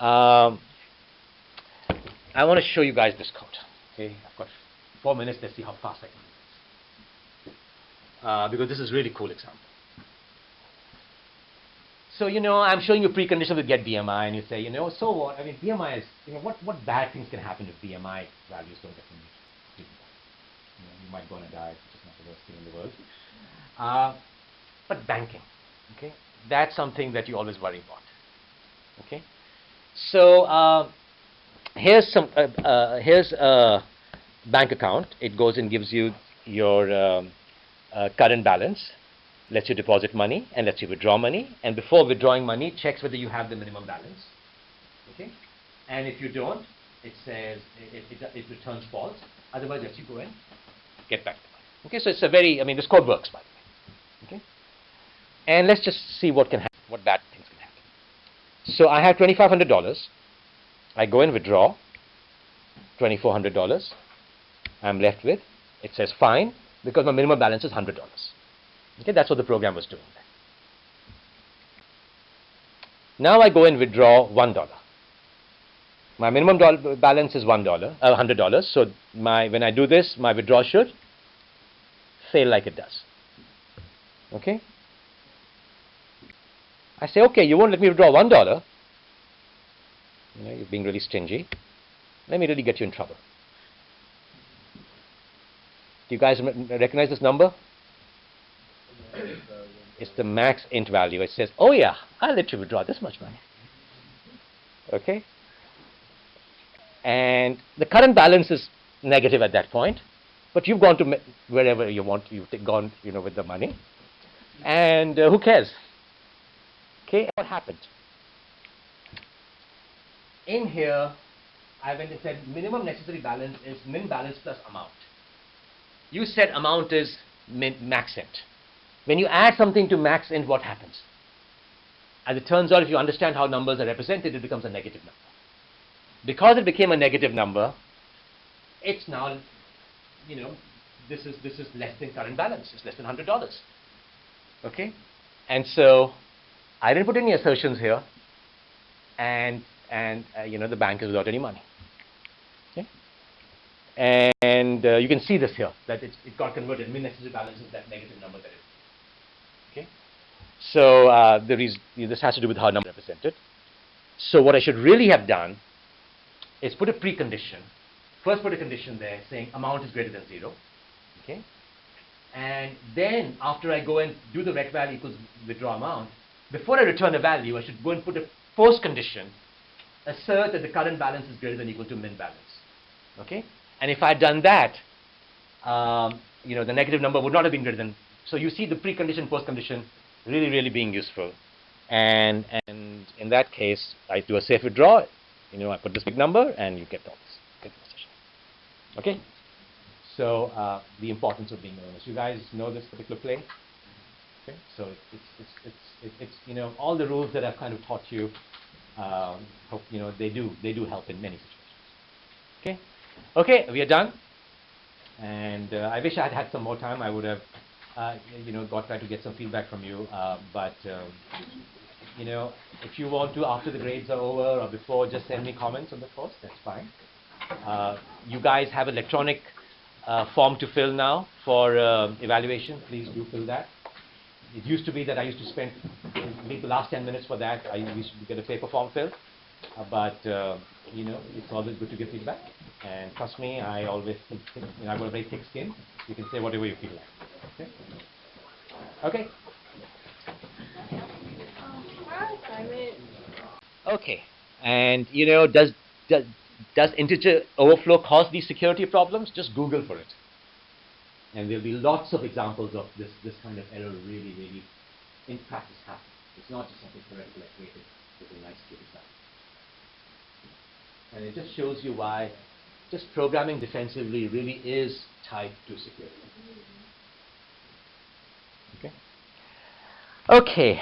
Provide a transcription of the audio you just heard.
I want to show you guys this code. Okay, I've got 4 minutes. Let's see how fast I can do this. Because this is a really cool example. So, I'm showing you precondition with get BMI, and you say, so what? I mean, BMI is, what bad things can happen if BMI values don't get from you might go on a diet, which is not the worst thing in the world. But banking, okay, that's something that you always worry about. Okay, so here's a bank account. It goes and gives you your current balance, lets you deposit money and lets you withdraw money, and before withdrawing money checks whether you have the minimum balance. Okay, and if you don't, it says it returns false. Otherwise, lets you go and get back the money. Okay, so it's a very, this code works, by the way. Okay, and let's just see what can happen, what bad things can happen. So I have $2,500. I go and withdraw $2,400. I'm left with, it says fine, because my minimum balance is $100. Okay, that's what the program was doing there. Now I go and withdraw $1. My minimum balance is $100. So when I do this, my withdrawal should fail like it does. Okay. I say, okay, you won't let me withdraw $1. You're being really stingy. Let me really get you in trouble. Do you guys recognize this number? It's the MAXINT value. It says, oh yeah, I'll let you withdraw this much money. Okay? And the current balance is negative at that point, but you've gone to wherever you want, you've gone, with the money. And who cares? Okay, what happened? In here, I went and said minimum necessary balance is min balance plus amount. You said amount is MAXINT. When you add something to MAXINT, what happens? As it turns out, if you understand how numbers are represented, it becomes a negative number. Because it became a negative number, it's now, this is less than current balance. It's less than $100. Okay? And so I didn't put any assertions here, and the bank is without any money. Okay? And you can see this here, that it got converted. Min necessary balance is that negative number that is. Okay? So this has to do with how numbers are represented. So what I should really have done is put a precondition. First put a condition there saying amount is greater than 0. Okay? And then after I go and do the ret value equals withdraw amount, before I return a value, I should go and put a post condition, assert that the current balance is greater than or equal to min balance. Okay? And if I had done that, the negative number would not have been greater than. So you see the precondition, post condition really, really being useful. And in that case, I do a safe withdrawal. I put this big number, and you get all this. Get the position. Okay? So the importance of being earnest. You guys know this particular play. Okay? So it's all the rules that I've kind of taught you. They do help in many situations. Okay? Okay, we are done. And I wish I had some more time. I would have, tried to get some feedback from you. But if you want to, after the grades are over or before, just send me comments on the course. That's fine. You guys have electronic form to fill now for evaluation. Please do fill that. It used to be that I used to leave the last 10 minutes for that. I used to get a paper form filled. But it's always good to give feedback. And trust me, I always think, I've got a very thick skin. You can say whatever you feel like. Okay? Okay. Okay. And does integer overflow cause these security problems? Just Google for it. And there'll be lots of examples of this kind of error really, really in practice happen. It's not just something theoretical like created with a nice security sign. And it just shows you why just programming defensively really is tied to security. Okay. Okay.